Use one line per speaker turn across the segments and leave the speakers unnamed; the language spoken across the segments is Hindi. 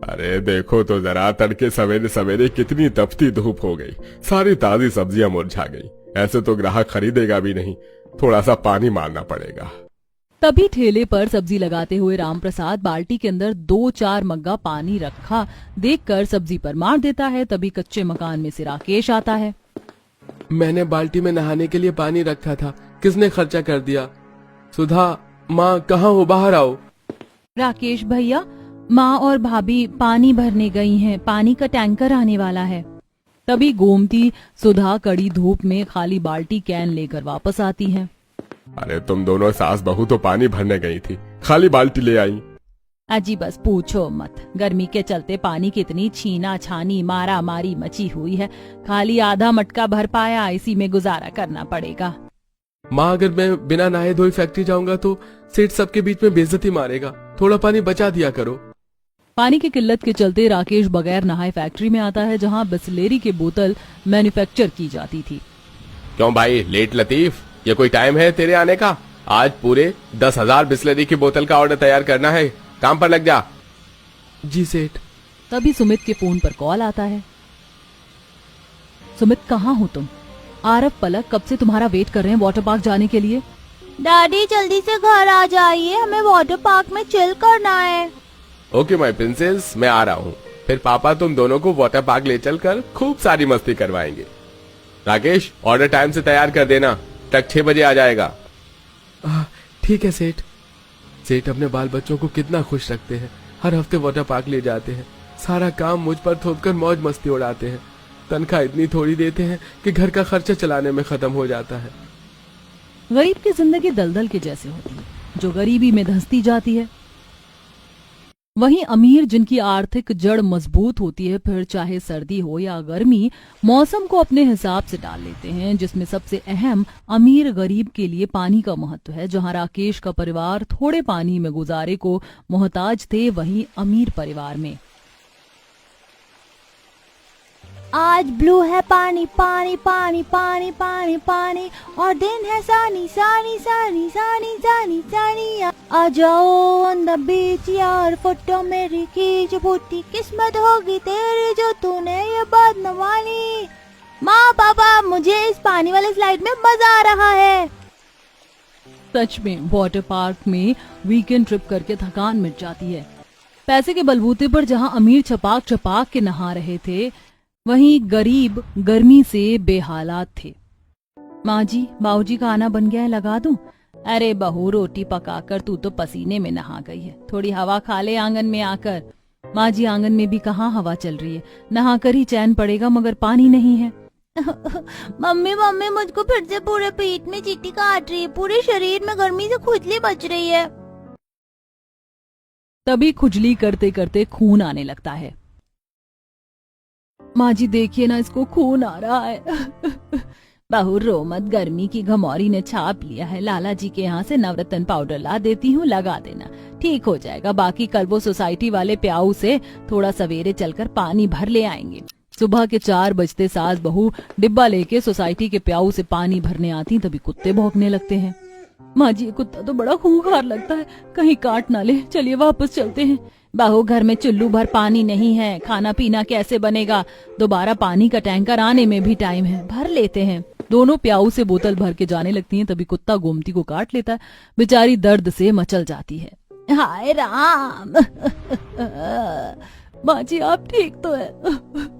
अरे देखो तो जरा, तड़के सवेरे सवेरे कितनी तपती धूप हो गई, सारी ताजी सब्जियां मुरझा गई। ऐसे तो ग्राहक खरीदेगा भी नहीं, थोड़ा सा पानी मारना पड़ेगा।
तभी ठेले पर सब्जी लगाते हुए रामप्रसाद बाल्टी के अंदर 2-4 मग्गा पानी रखा देखकर सब्जी पर मार देता है। तभी कच्चे मकान में से राकेश आता है।
मैंने बाल्टी में नहाने के लिए पानी रखा था, किसने खर्चा कर दिया? सुधा, माँ कहाँ हो, बाहर आओ।
राकेश भैया, माँ और भाभी पानी भरने गई हैं, पानी का टैंकर आने वाला है। तभी गोमती सुधा कड़ी धूप में खाली बाल्टी कैन लेकर वापस आती है।
अरे तुम दोनों सास बहू तो पानी भरने गई थी, खाली बाल्टी ले आई।
अजी बस पूछो मत, गर्मी के चलते पानी की इतनी छीना छानी मारा मारी मची हुई है, खाली आधा मटका भर पाया, इसी में गुजारा करना पड़ेगा।
माँ अगर मैं बिना नहाए धोए फैक्ट्री जाऊंगा तो सेठ सबके बीच में बेइज्जती मारेगा, थोड़ा पानी बचा दिया करो।
पानी की किल्लत के चलते राकेश बगैर नहाए फैक्ट्री में आता है, जहाँ बिस्लेरी की बोतल मैन्युफैक्चर की जाती थी।
क्यों भाई लेट लतीफ, ये कोई टाइम है तेरे आने का? आज पूरे 10,000 बिस्लेरी की बोतल का ऑर्डर तैयार करना है, काम पर लग जा।
जी सेठ।
तभी सुमित के फोन पर कॉल आता है। सुमित, कहाँ हो तुम? आरव पलक कब से तुम्हारा वेट कर रहे हैं वाटर पार्क जाने के लिए।
डैडी जल्दी से घर आ जाइए, हमें वाटर पार्क में चिल करना है।
ओके माय प्रिंसेस, मैं आ रहा हूँ। फिर पापा तुम दोनों को वाटर पार्क ले चलकर खूब सारी मस्ती करवाएंगे। राकेश, ऑर्डर टाइम से तैयार कर देना, ट्रक 6 बजे आ जाएगा।
ठीक है सेठ। सेठ अपने बाल बच्चों को कितना खुश रखते हैं, हर हफ्ते वाटर पार्क ले जाते हैं, सारा काम मुझ पर थोपकर मौज मस्ती उड़ाते हैं। तनख्वाह इतनी थोड़ी देते हैं कि घर का खर्चा चलाने में खत्म हो जाता है।
गरीब की जिंदगी दलदल के जैसे होती है, जो गरीबी में धंसती जाती है। वहीं अमीर जिनकी आर्थिक जड़ मजबूत होती है, फिर चाहे सर्दी हो या गर्मी, मौसम को अपने हिसाब से डाल लेते हैं। जिसमें सबसे अहम अमीर गरीब के लिए पानी का महत्व है। जहां राकेश का परिवार थोड़े पानी में गुजारे को मोहताज थे, वहीं अमीर परिवार में
आज ब्लू है पानी पानी पानी पानी पानी पानी, और दिन है सानी सानी सानी सानी सानी सानी। आ जाओ ऑन द बीच यार, फोटो मेरी खींच, फूटी किस्मत होगी तेरी जो तूने ये बात न मानी। माँ पापा, मुझे इस पानी वाले स्लाइड में मजा आ रहा है।
सच में वाटर पार्क में वीकेंड ट्रिप करके थकान मिट जाती है। पैसे के बलबूते पर जहां अमीर छपाक छपाक के नहा रहे थे, वहीं गरीब गर्मी से बेहालात थे। माँ जी, बाबूजी का आना बन गया है, लगा दूं? अरे बहू, रोटी पकाकर तू तो पसीने में नहा गई है, थोड़ी हवा खा ले आंगन में आकर। माँ जी, आंगन में भी कहाँ हवा चल रही है, नहाकर ही चैन पड़ेगा, मगर पानी नहीं है।
मम्मी मम्मी, मुझको फिर से पूरे पेट में चींटी काट रही है, पूरे शरीर में गर्मी से खुजली बच रही है।
तभी खुजली करते करते खून आने लगता है। माँ जी देखिए ना, इसको खून आ रहा है। बहू रो मत, गर्मी की घमौरी ने छाप लिया है। लाला जी के यहाँ से नवरत्न पाउडर ला देती हूँ, लगा देना, ठीक हो जाएगा। बाकी कल वो सोसाइटी वाले प्याऊ से थोड़ा सवेरे चलकर पानी भर ले आएंगे। सुबह के 4 बजते सास बहू डिब्बा लेके सोसाइटी के प्याऊ से पानी भरने आती, तभी कुत्ते भौंकने लगते हैं। माँ जी, कुत्ता तो बड़ा खूंखार लगता है, कहीं काट ना ले, चलिए वापस चलते हैं। बहू, घर में चुल्लू भर पानी नहीं है, खाना पीना कैसे बनेगा? दोबारा पानी का टैंकर आने में भी टाइम है, भर लेते हैं। दोनों प्याऊ से बोतल भर के जाने लगती हैं। तभी कुत्ता गोमती को काट लेता है, बेचारी दर्द से मचल जाती है।
हाय राम।
माँ जी, आप ठीक तो है?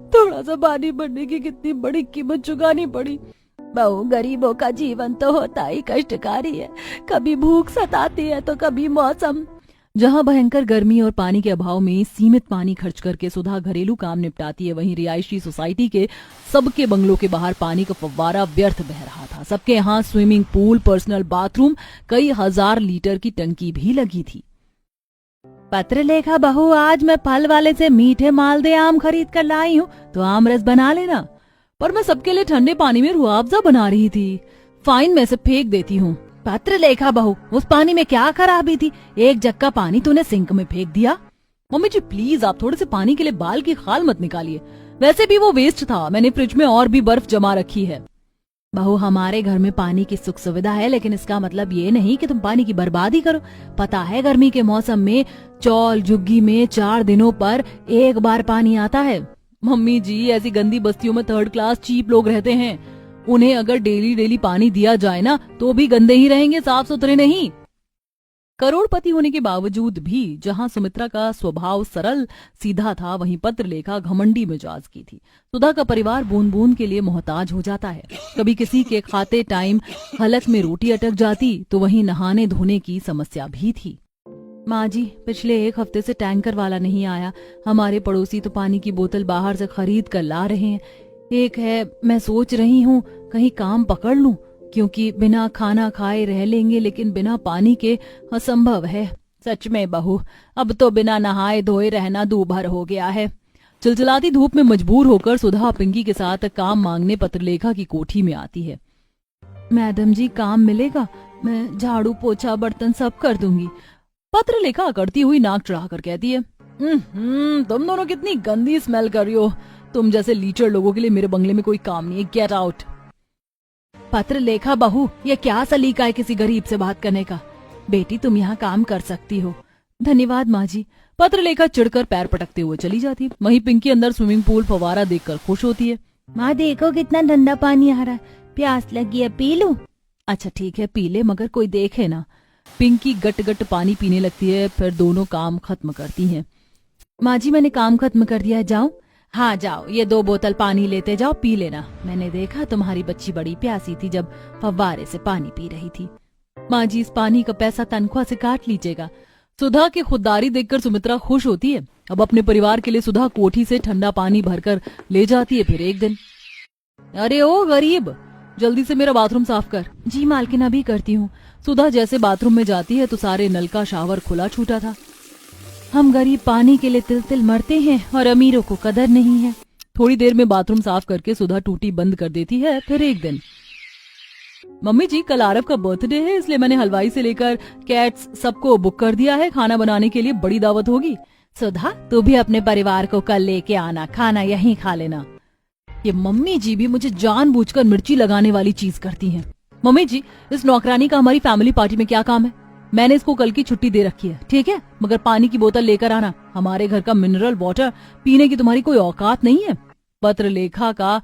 थोड़ा सा पानी भरने की कितनी बड़ी कीमत चुकानी पड़ी।
बहू, गरीबों का जीवन तो होता ही कष्टकारी है, कभी भूख सताती है तो कभी मौसम।
जहां भयंकर गर्मी और पानी के अभाव में सीमित पानी खर्च करके सुधा घरेलू काम निपटाती है, वहीं रिहायशी सोसाइटी के सबके बंगलों के बाहर पानी का फव्वारा व्यर्थ बह रहा था। सबके यहाँ स्विमिंग पूल, पर्सनल बाथरूम, कई हजार लीटर की टंकी भी लगी थी।
पत्र लेखा बहू, आज मैं फल वाले से मीठे मालदे आम खरीद कर लाई हूँ, तो आम रस बना लेना।
पर मैं सबके लिए ठंडे पानी में रुआवजा बना रही थी, फाइन में से फेंक देती हूँ।
पत्र लेखा बहू, उस पानी में क्या खराबी थी? एक जग का पानी तूने सिंक में फेंक दिया।
मम्मी जी प्लीज, आप थोड़े से पानी के लिए बाल की खाल मत निकालिए, वैसे भी वो वेस्ट था, मैंने फ्रिज में और भी बर्फ जमा रखी है। बहू, हमारे घर में पानी की सुख सुविधा है, लेकिन इसका मतलब ये नहीं कि तुम पानी की बर्बादी करो। पता है गर्मी के मौसम में चौल झुग्गी में 4 दिनों पर एक बार पानी आता है। मम्मी जी, ऐसी गंदी बस्तियों में 3rd क्लास चीप लोग रहते हैं। उन्हें अगर डेली डेली पानी दिया जाए ना तो भी गंदे ही रहेंगे, साफ सुथरे नहीं। करोड़पति होने के बावजूद भी जहां सुमित्रा का स्वभाव सरल सीधा था, वहीं पत्रलेखा घमंडी मिजाज की थी। सुधा का परिवार बूंद बूंद के लिए मोहताज हो जाता है। कभी किसी के खाते टाइम हलक में रोटी अटक जाती तो वहीं नहाने धोने की समस्या भी थी। माँ जी, पिछले 1 हफ्ते से टैंकर वाला नहीं आया। हमारे पड़ोसी तो पानी की बोतल बाहर से खरीद कर ला रहे हैं। एक है, मैं सोच रही हूँ कहीं काम पकड़ लूं, क्योंकि बिना खाना खाए रह लेंगे, लेकिन बिना पानी के असंभव है। सच में बहू, अब तो बिना नहाए धोए रहना दूभर हो गया है। चिलचिलाती धूप में मजबूर होकर सुधा पिंकी के साथ काम मांगने पत्रलेखा की कोठी में आती है। मैडम जी, काम मिलेगा? मैं झाड़ू पोछा बर्तन सब कर दूंगी। पत्रलेखा करती हुई नाक चढ़ा कर कहती है, तुम दोनों कितनी गंदी स्मेल कर रही हो। तुम जैसे लीचर लोगों के लिए मेरे बंगले में कोई काम नहीं है, गेट आउट। पत्रलेखा बहू, ये क्या सलीका है किसी गरीब से बात करने का? बेटी, तुम यहाँ काम कर सकती हो। धन्यवाद माँ जी। पत्रलेखा चिढ़कर पैर पटकते हुए चली जाती है। वहीं पिंकी अंदर स्विमिंग पूल फव्वारा देखकर खुश होती है।
माँ देखो कितना ठंडा पानी आ रहा है, प्यास लगी है, पी लूं?
अच्छा ठीक है, पी ले, मगर कोई देखे ना। पिंकी गट गट पानी पीने लगती है। फिर दोनों काम खत्म करती हैं। माँ जी, मैंने काम खत्म कर दिया है, जाऊं? हाँ जाओ, ये 2 बोतल पानी लेते जाओ, पी लेना। मैंने देखा तुम्हारी बच्ची बड़ी प्यासी थी जब फव्वारे से पानी पी रही थी। माँ जी, इस पानी का पैसा तनख्वाह से काट लीजिएगा। सुधा की खुददारी देखकर सुमित्रा खुश होती है। अब अपने परिवार के लिए सुधा कोठी से ठंडा पानी भरकर ले जाती है। फिर एक दिन, अरे ओ गरीब, जल्दी से मेरा बाथरूम साफ कर। जी मालकिन, अभी करती हूँ। सुधा जैसे बाथरूम में जाती है तो सारे नल का शावर खुला छूटा था। हम गरीब पानी के लिए तिल तिल मरते हैं और अमीरों को कदर नहीं है। थोड़ी देर में बाथरूम साफ करके सुधा टूटी बंद कर देती है। फिर एक दिन, मम्मी जी, कल आरव का बर्थडे है, इसलिए मैंने हलवाई से लेकर कैट्स सबको बुक कर दिया है। खाना बनाने के लिए बड़ी दावत होगी। सुधा, तू भी अपने परिवार को कल लेके आना, खाना यहीं खा लेना। ये मम्मी जी भी मुझे जानबूझकर मिर्ची लगाने वाली चीज करती हैं। मम्मी जी, इस नौकरानी का हमारी फैमिली पार्टी में क्या काम है? मैंने इसको कल की छुट्टी दे रखी है, ठीक है? मगर पानी की बोतल लेकर आना। हमारे घर का मिनरल वाटर पीने की तुम्हारी कोई औकात नहीं है। पत्रलेखा का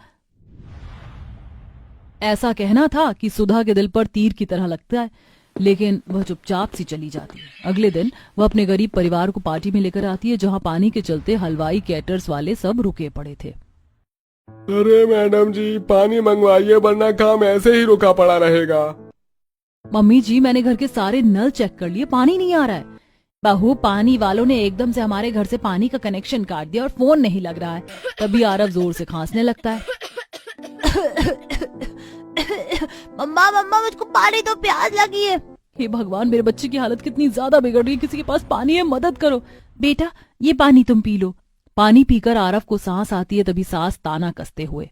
ऐसा कहना था कि सुधा के दिल पर तीर की तरह लगता है, लेकिन वह चुपचाप सी चली जाती है। अगले दिन वह अपने गरीब परिवार को पार्टी में लेकर आती है, जहां पानी के चलते हलवाई कैटर्स वाले सब रुके पड़े थे।
अरे मैडम जी, पानी मंगवाइए, वरना काम ऐसे ही रुका पड़ा रहेगा।
मम्मी जी, मैंने घर के सारे नल चेक कर लिए, पानी नहीं आ रहा है। बहू, पानी वालों ने एकदम से हमारे घर से पानी का कनेक्शन काट दिया और फोन नहीं लग रहा है। तभी आरव जोर से खांसने लगता है।
मम्मा मम्मा, मुझको पानी तो प्यास लगी है।
हे भगवान, मेरे बच्चे की हालत कितनी ज्यादा बिगड़ रही है। किसी के पास पानी है, मदद करो। बेटा, ये पानी तुम पी लो। पानी पीकर आरव को सांस आती है। तभी सास ताना कसते हुए,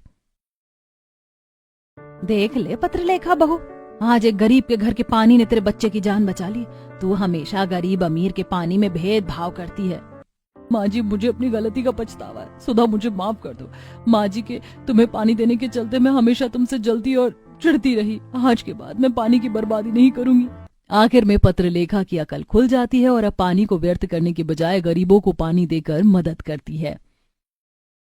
देख ले पत्रलेखा बहू, आज एक गरीब के घर के पानी ने तेरे बच्चे की जान बचा ली। तू हमेशा गरीब अमीर के पानी में भेदभाव करती है। माँ जी, मुझे अपनी गलती का पछतावा है। सुधा, मुझे माफ कर दो। माँ जी के तुम्हें पानी देने के चलते मैं हमेशा तुमसे जलती और चिढ़ती रही। आज के बाद मैं पानी की बर्बादी नहीं करूंगी। आखिर में पत्रलेखा की अकल खुल जाती है और अब पानी को व्यर्थ करने के बजाय गरीबों को पानी देकर मदद करती है।